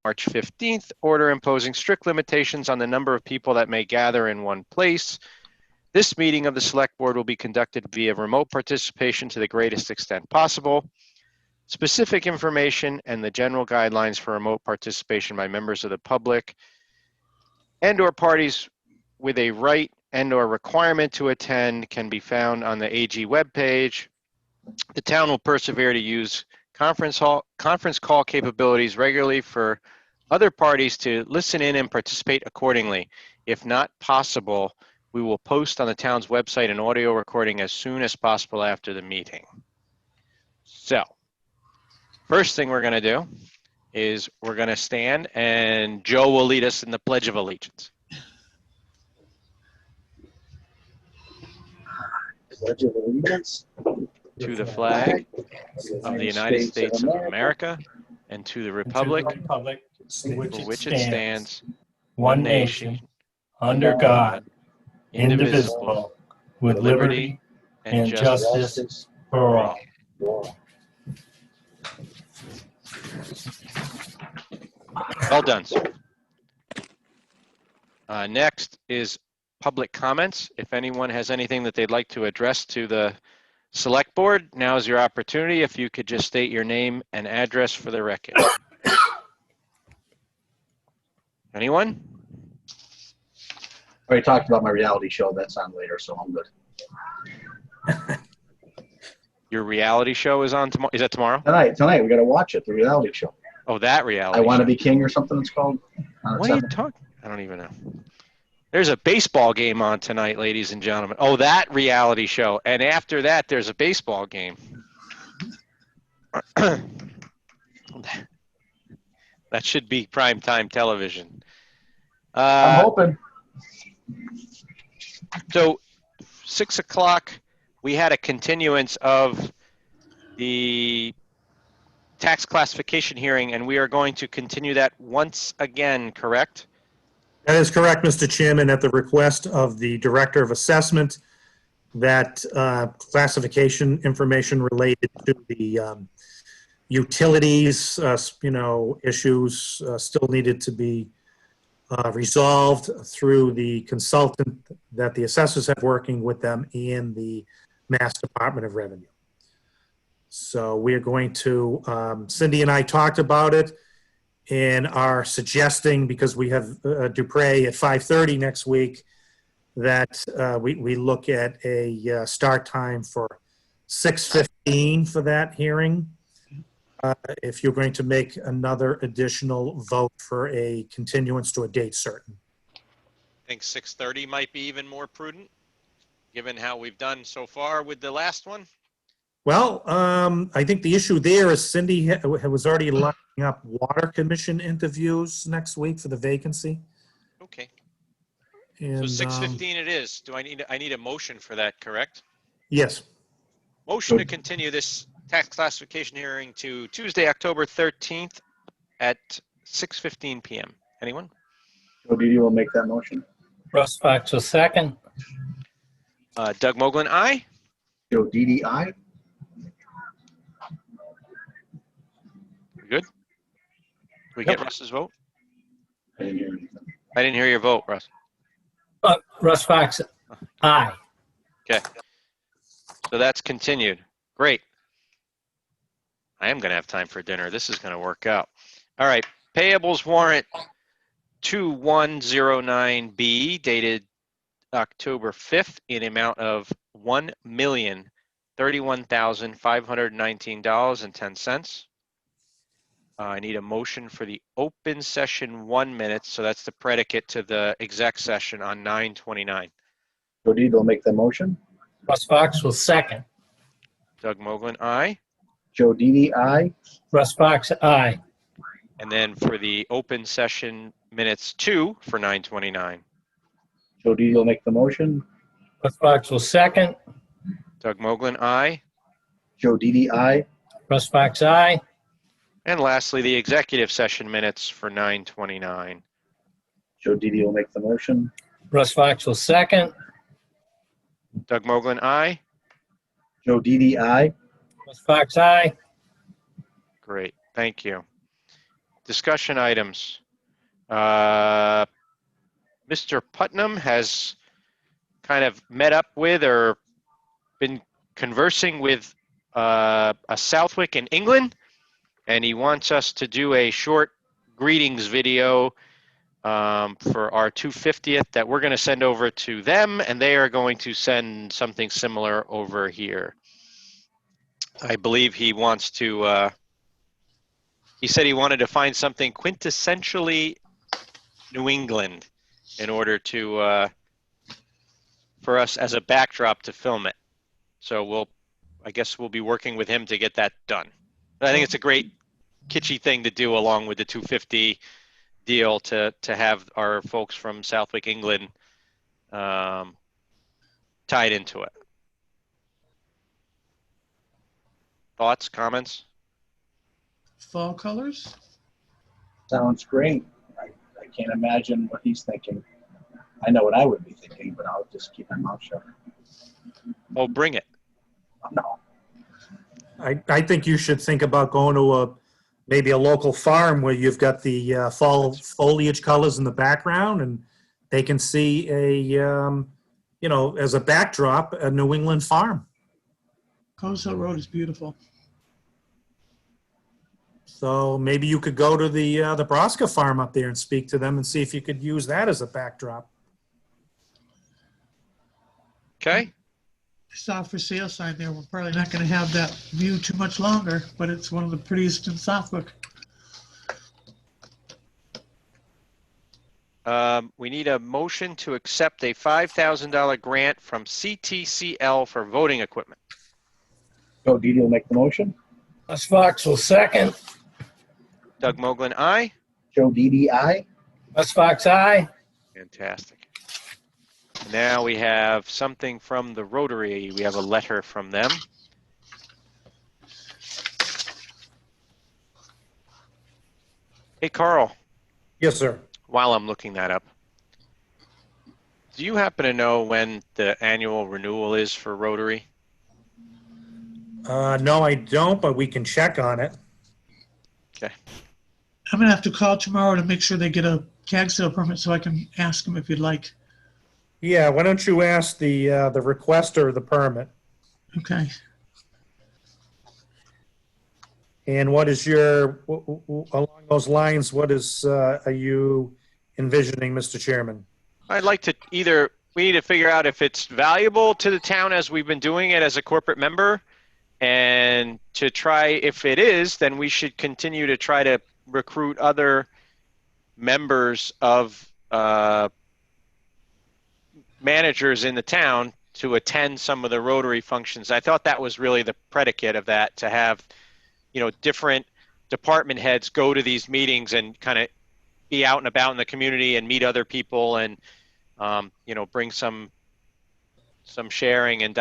March 15th, order imposing strict limitations on the number of people that may gather in one place. This meeting of the Select Board will be conducted via remote participation to the greatest extent possible. Specific information and the general guidelines for remote participation by members of the public and/or parties with a right and/or requirement to attend can be found on the AG webpage. The town will persevere to use conference call capabilities regularly for other parties to listen in and participate accordingly. If not possible, we will post on the town's website an audio recording as soon as possible after the meeting. So, first thing we're going to do is we're going to stand and Joe will lead us in the Pledge of Allegiance. Pledge of Allegiance To the flag of the United States of America and to the republic for which it stands, one nation, under God, indivisible, with liberty and justice for all. Well done, sir. Next is public comments. If anyone has anything that they'd like to address to the Select Board, now is your opportunity. If you could just state your name and address for the record. Anyone? I already talked about my reality show. That's on later, so I'm good. Your reality show is on tomorrow. Is that tomorrow? Tonight we got to watch it. The reality show. Oh, that reality. I Want to Be King or something. It's called. What are you talking? I don't even know. There's a baseball game on tonight, ladies and gentlemen. Oh, that reality show. And after that, there's a baseball game. That should be primetime television. I'm hoping. So, 6 o'clock, we had a continuance of the tax classification hearing, and we are going to continue that once again, correct? That is correct, Mr. Chairman, at the request of the Director of Assessment, that classification information related to the utilities, issues still needed to be resolved through the consultant that the assessors have working with them and the Mass Department of Revenue. So we are going to, Cindy and I talked about it, and are suggesting, because we have Dupre at 5:30 next week, that we look at a start time for 6:15 for that hearing. If you're going to make another additional vote for a continuance to a date certain. I think 6:30 might be even more prudent, given how we've done so far with the last one. Well, I think the issue there is Cindy was already lining up Water Commission interviews next week for the vacancy. Okay. And, so 6:15 it is. I need a motion for that, correct? Yes. Motion to continue this tax classification hearing to Tuesday, October 13th at 6:15 p.m. Anyone? Joe Didi will make that motion. Russ Fox will second. Doug Moglen, aye. Joe Didi, aye. Good. We get Russ's vote? I didn't hear anything. I didn't hear your vote, Russ. Russ Fox, aye. Okay. So that's continued. Great. I am going to have time for dinner. This is going to work out. All right. Payables warrant 2109B dated October 5th in amount of $1,031,519.10. I need a motion for the open session 1 minute. So that's the predicate to the exec session on 9/29. Joe Didi will make the motion. Russ Fox will second. Doug Moglen, aye. Joe Didi, aye. Russ Fox, aye. And then for the open session minutes 2 for 9/29. Joe Didi will make the motion. Russ Fox will second. Doug Moglen, aye. Joe Didi, aye. Russ Fox, aye. And lastly, the executive session minutes for 9/29. Joe Didi will make the motion. Russ Fox will second. Doug Moglen, aye. Joe Didi, aye. Russ Fox, aye. Great, thank you. discussion items. Mr. Putnam has kind of met up with or been conversing with a Southwick in England, and he wants us to do a short greetings video for our 250th that we're going to send over to them, and they are going to send something similar over here. I believe he wants to, he said he wanted to find something quintessentially New England in order to, for us as a backdrop to film it. So I guess we'll be working with him to get that done. I think it's a great kitschy thing to do along with the 250 deal to have our folks from Southwick, England tied into it. Thoughts, comments? Fall colors? Sounds great. I can't imagine what he's thinking. I know what I would be thinking, but I'll just keep my mouth shut. Oh, bring it. No. I think you should think about going to maybe a local farm where you've got the fall foliage colors in the background, and they can see as a backdrop, a New England farm. Coles Hill Road is beautiful. So maybe you could go to the Brosca farm up there and speak to them and see if you could use that as a backdrop. Okay. I saw a for sale sign there. We're probably not going to have that view too much longer, but it's one of the prettiest in Southwick. We need a motion to accept a $5,000 grant from CTCL for voting equipment. Joe Didi will make the motion. Russ Fox will second. Doug Moglen, aye. Joe Didi, aye. Russ Fox, aye. Fantastic. Now we have something from the Rotary. We have a letter from them. Hey, Carl, Yes, sir. while I'm looking that up, do you happen to know when the annual renewal is for Rotary? No, I don't, but we can check on it. Okay. I'm going to have to call tomorrow to make sure they get a tag sale permit so I can ask them if you'd like. Yeah, why don't you ask the requester of the permit? Okay. And what is your, along those lines, what is, are you envisioning, Mr. Chairman? I'd like to we need to figure out if it's valuable to the town as we've been doing it as a corporate member. And to try, if it is, then we should continue to try to recruit other members of managers in the town to attend some of the Rotary functions. I thought that was really the predicate of that, to have, different department heads go to these meetings and kind of be out and about in the community and meet other people and, bring some sharing and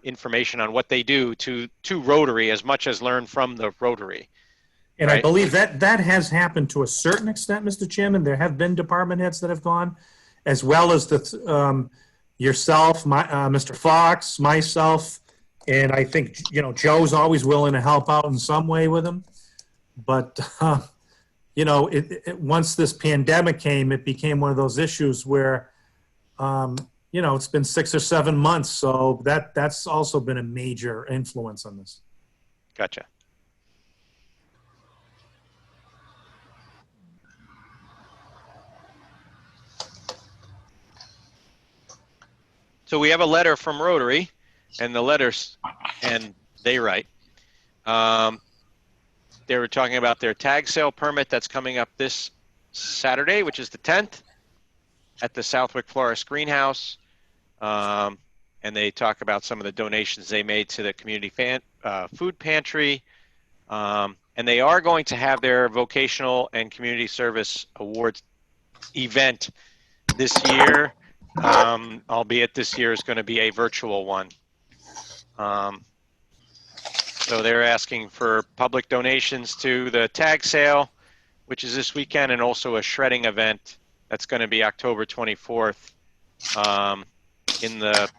information on what they do to Rotary as much as learn from the Rotary. And Right. I believe that has happened to a certain extent, Mr. Chairman. There have been department heads that have gone, as well as yourself, Mr. Fox, myself, and I think, Joe's always willing to help out in some way with him. But, once this pandemic came, it became one of those issues where, it's been 6 or 7 months. So that's also been a major influence on this. Gotcha. So we have a letter from Rotary, and they write. They were talking about their tag sale permit that's coming up this Saturday, which is the 10th, at the Southwick Florist Greenhouse. And they talk about some of the donations they made to the community food pantry. And they are going to have their vocational and community service awards event this year. Albeit this year is going to be a virtual one. So they're asking for public donations to the tag sale, which is this weekend, and also a shredding event that's going to be October 24th in the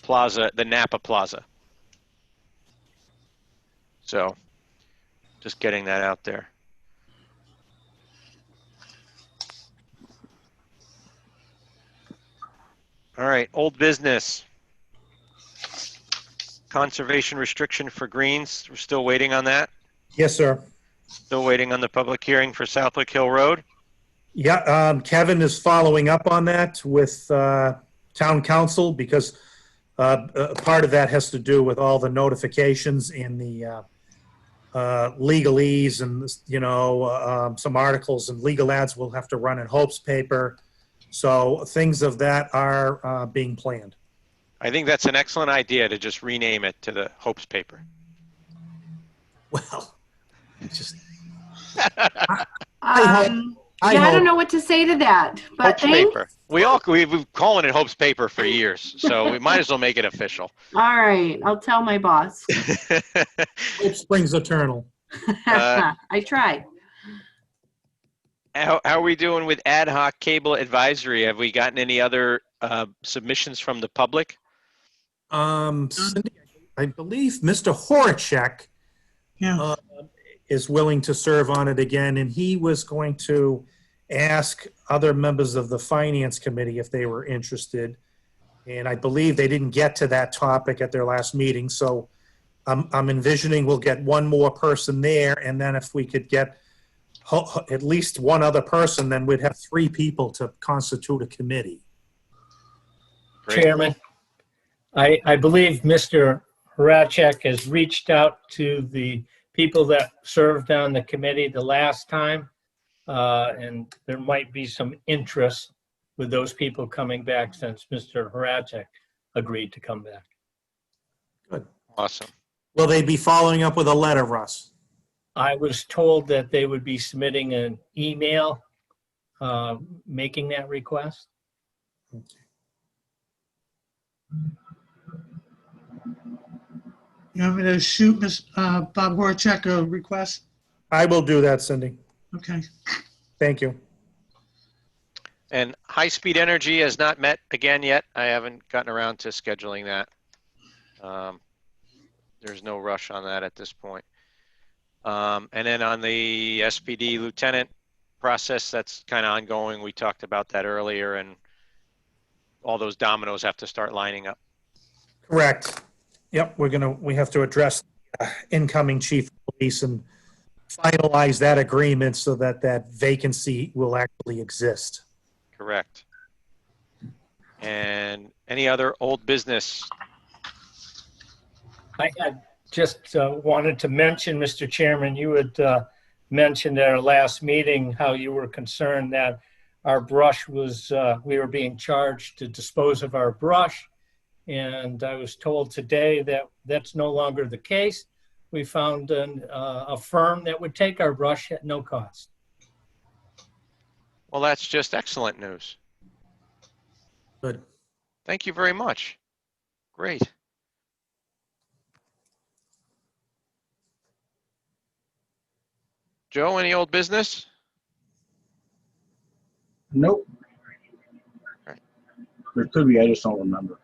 plaza, the Napa Plaza. So just getting that out there. All right, old business. Conservation restriction for greens. We're still waiting on that. Yes, sir. Still waiting on the public hearing for Southwick Hill Road. Yeah, Kevin is following up on that with town council because part of that has to do with all the notifications in the legalese and, some articles and legal ads will have to run in Hope's paper. So things of that are being planned. I think that's an excellent idea to just rename it to the Hope's paper. Well, just I hope- don't know what to say to that, but Hope's thanks. paper. We've been calling it Hope's paper for years, so we might as well make it official. All right, I'll tell my boss. Hope springs eternal. I tried. How are we doing with ad hoc cable advisory? Have we gotten any other submissions from the public? Cindy, I believe Mr. Horacek Yeah, is willing to serve on it again, and he was going to ask other members of the finance committee if they were interested. And I believe they didn't get to that topic at their last meeting, so I'm envisioning we'll get one more person there, and then if we could get at least one other person, then we'd have 3 people to constitute a committee. Great. Chairman, I believe Mr. Horacek has reached out to the people that served on the committee the last time, and there might be some interest with those people coming back since Mr. Horacek agreed to come back. Awesome. Will they be following up with a letter, Russ? I was told that they would be submitting an email making that request. you want me to shoot Bob Horacek a request? I will do that, Cindy. Okay. Thank you. And High Speed Energy has not met again yet. I haven't gotten around to scheduling that. There's no rush on that at this point. And then on the SPD lieutenant process, that's kind of ongoing. We talked about that earlier, and all those dominoes have to start lining up. Correct. Yep, we have to address incoming chief of police and finalize that agreement so that that vacancy will actually exist. Correct. And any other old business? I had just wanted to mention, Mr. Chairman, you had mentioned at our last meeting how you were concerned that our brush was, we were being charged to dispose of our brush. And I was told today that that's no longer the case. We found a firm that would take our brush at no cost. Well, that's just excellent news. Good. Thank you very much. Great. Joe, any old business? Nope. Right. There could be, I just don't remember.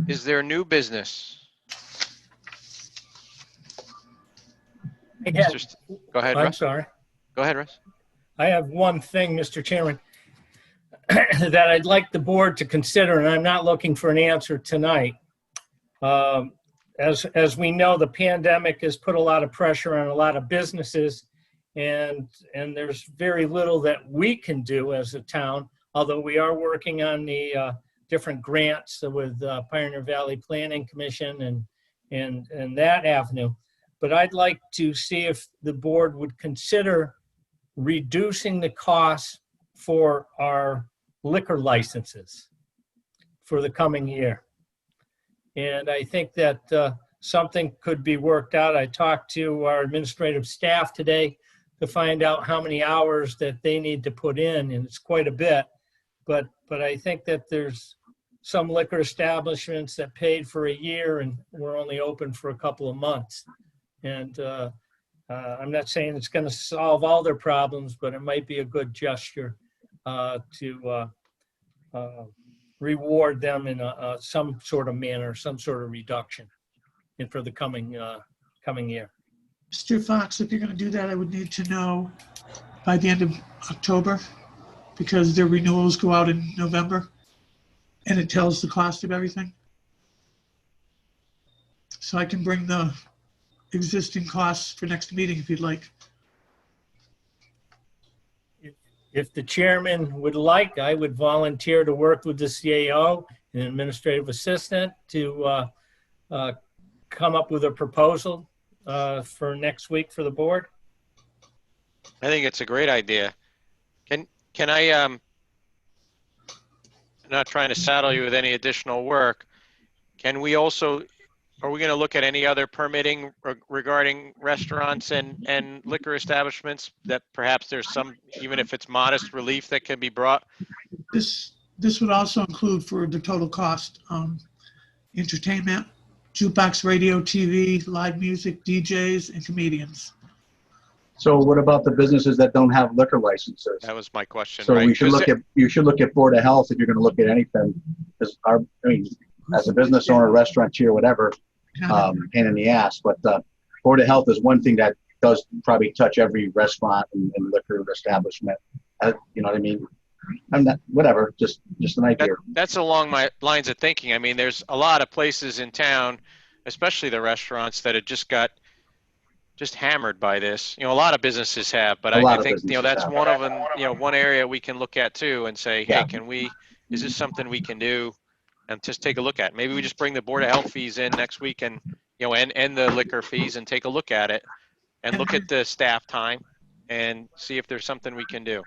Is there new business? I had- Go ahead, I'm Russ. sorry. Go ahead, Russ. I have one thing, Mr. Chairman, that I'd like the board to consider, and I'm not looking for an answer tonight. As we know, the pandemic has put a lot of pressure on a lot of businesses, and there's very little that we can do as a town, although we are working on the different grants with Pioneer Valley Planning Commission and that avenue. But I'd like to see if the board would consider reducing the costs for our liquor licenses for the coming year. And I think that something could be worked out. I talked to our administrative staff today to find out how many hours that they need to put in, and it's quite a bit. But I think that there's some liquor establishments that paid for a year and were only open for a couple of months. And I'm not saying it's going to solve all their problems, but it might be a good gesture to reward them in some sort of manner, some sort of reduction and for the coming year. Mr. Fox, if you're going to do that, I would need to know by the end of October. because their renewals go out in November, and it tells the cost of everything. So I can bring the existing costs for next meeting if you'd like. If the chairman would like, I would volunteer to work with the CAO and administrative assistant to come up with a proposal for next week for the board. I think it's a great idea. Can I, I'm not trying to saddle you with any additional work. Can we also, are we going to look at any other permitting regarding restaurants and liquor establishments that perhaps there's some, even if it's modest relief that can be brought? This would also include for the total cost, entertainment, jukebox, radio, TV, live music, DJs, and comedians. So what about the businesses that don't have liquor licenses? That was my question, So right? we should look at, you should look at Board of Health if you're gonna look at anything. Because as a business owner, restaurateur, whatever, pain in the ass, but Board of Health is one thing that does probably touch every restaurant and liquor establishment. You know what I mean? I'm not, whatever, just an idea. That's along my lines of thinking. I mean, there's a lot of places in town, especially the restaurants, that have just got hammered by this. You know, a lot of businesses have, but I think, you know, that's one of them, you know, one area we can look at too and say, hey, is this something we can do? And just take a look at. Maybe we just bring the Board of Health fees in next week and, you know, and the liquor fees and take a look at it and look at the staff time and see if there's something we can do.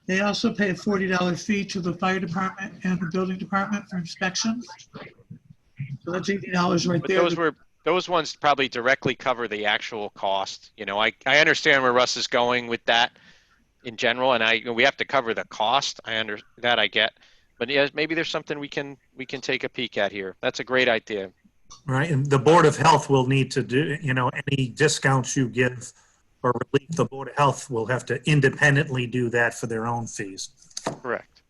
They also pay a $40 fee to the fire department and the building department for inspections. So that's $80 right But there. those ones probably directly cover the actual cost. You know, I understand where Russ is going with that in general, and we have to cover the cost. I get, but yeah, maybe there's something we can take a peek at here. That's a great idea. Right, and the Board of Health will need to do, you know, any discounts you give or relief, the Board of Health will have to independently do that for their own fees. Correct.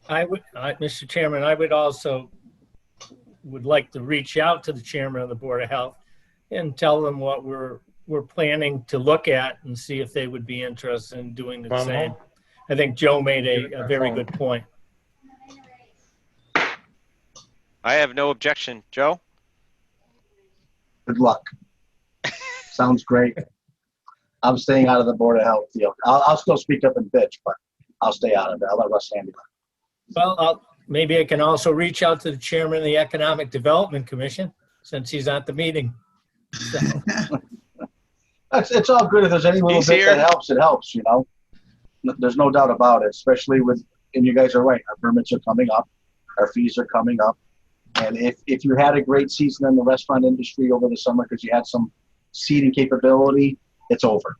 Mr. Chairman, I would like to reach out to the chairman of the Board of Health and tell them what we're planning to look at and see if they would be interested in doing the same. I think Joe made a very good point. I have no objection. Joe? Good luck. Sounds great. I'm staying out of the Board of Health deal. I'll still speak up and bitch, but I'll stay out of it. I'll let Russ handle it. Well, maybe I can also reach out to the chairman of the Economic Development Commission since he's at the meeting. So, It's all good. If there's any little He's bit here. that helps, it helps, you know? There's no doubt about it, especially with, and you guys are right, our permits are coming up, our fees are coming up. And if you had a great season in the restaurant industry over the summer because you had some seating capability, it's over.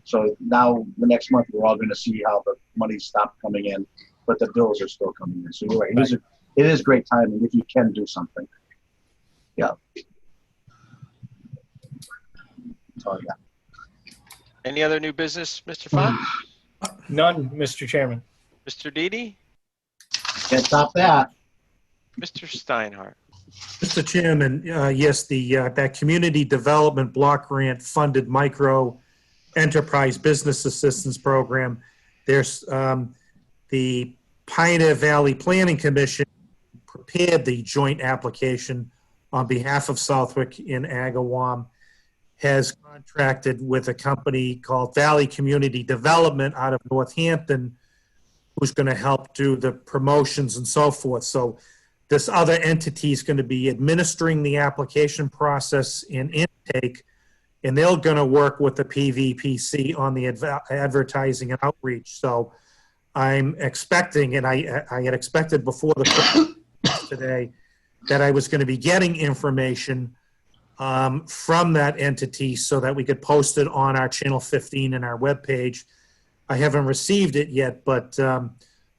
So now the next month, we're all going to see how the money stopped coming in, but the bills are still coming in. So you're right. It is great timing if you can do something. Yeah. That's all I got. Any other new business, Mr. Font? none, Mr. Chairman. Mr. Didi? Can't top that. Mr. Steinhardt? Mr. Chairman, yes, that Community Development Block Grant funded micro enterprise business assistance program. There's the Pioneer Valley Planning Commission prepared the joint application on behalf of Southwick in Agawam, has contracted with a company called Valley Community Development out of Northampton, who's going to help do the promotions and so forth. So this other entity is going to be administering the application process and intake, and they're going to work with the PVPC on the advertising and outreach. So I'm expecting, and I had expected before the today, that I was going to be getting information from that entity so that we could post it on our Channel 15 and our webpage. I haven't received it yet, but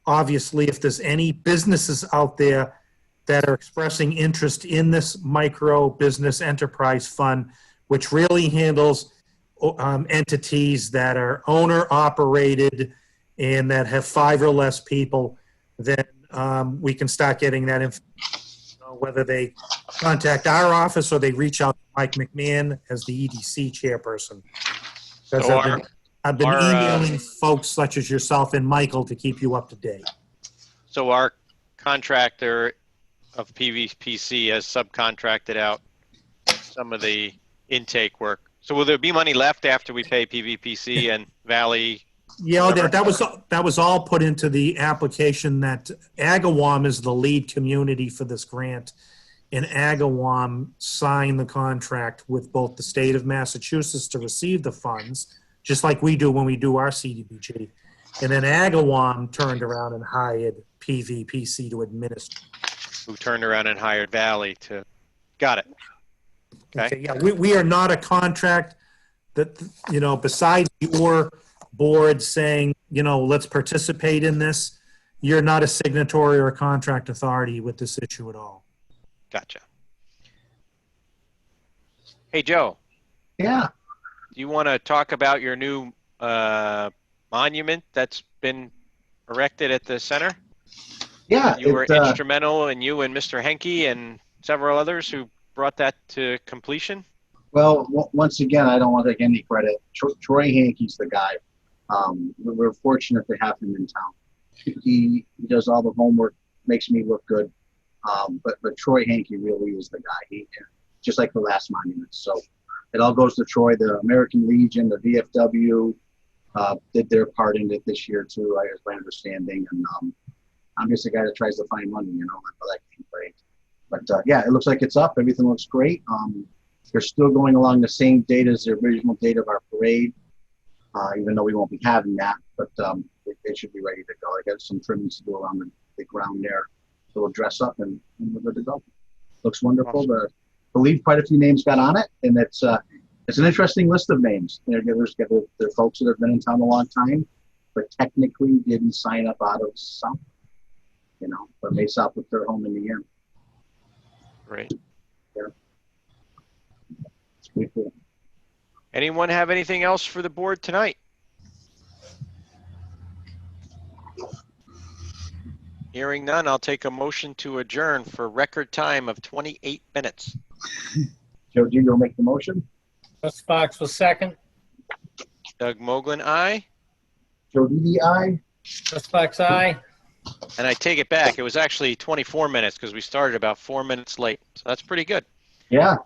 obviously if there's any businesses out there that are expressing interest in this micro business enterprise fund, which really handles entities that are owner operated and that have 5 or less people, then we can start getting that information. Whether they contact our office or they reach out to Mike McMahon as the EDC chairperson. Because I've been Our, emailing folks such as yourself and Michael to keep you up to date. So our contractor of PVPC has subcontracted out some of the intake work. So will there be money left after we pay PVPC and Valley? Yeah, that was all put into the application that Agawam is the lead community for this grant. And Agawam signed the contract with both the state of Massachusetts to receive the funds, just like we do when we do our CDBG. And then Agawam turned around and hired PVPC to administer. Who turned around and hired Valley to, got it. Okay. Yeah, we are not a contract that, besides your board saying, let's participate in this, you're not a signatory or a contract authority with this issue at all. Gotcha. Hey, Joe, Yeah, do you want to talk about your new monument that's been erected at the center? yeah. You were instrumental, and you and Mr. Henke and several others who brought that to completion? Well, once again, I don't want to take any credit. Troy Hankey's the guy. We're fortunate to have him in town. He does all the homework, makes me look good. But Troy Hankey really is the guy. Just like the last monument. So it all goes to Troy. The American Legion, the VFW, did their part in it this year too, is my understanding. And I'm just a guy that tries to find money, for that game parade. But yeah, it looks like it's up. Everything looks great. They're still going along the same date as the original date of our parade, even though we won't be having that. But they should be ready to go. I got some trimmings to do around the ground there. So we'll dress up and we're good to go. Looks wonderful. Awesome. I believe quite a few names got on it, and it's an interesting list of names. There's folks that have been in town a long time, but technically didn't sign up out of South. But may South with their home in the year. Great. Yeah. It's pretty cool. Anyone have anything else for the board tonight? Hearing none, I'll take a motion to adjourn for record time of 28 minutes. Joe, do you make the motion? Russ Fox was second. Doug Moglen, aye. Joe Didi, aye. Russ Fox, aye. And I take it back. It was actually 24 minutes because we started about 4 minutes late. So that's pretty good. Yeah,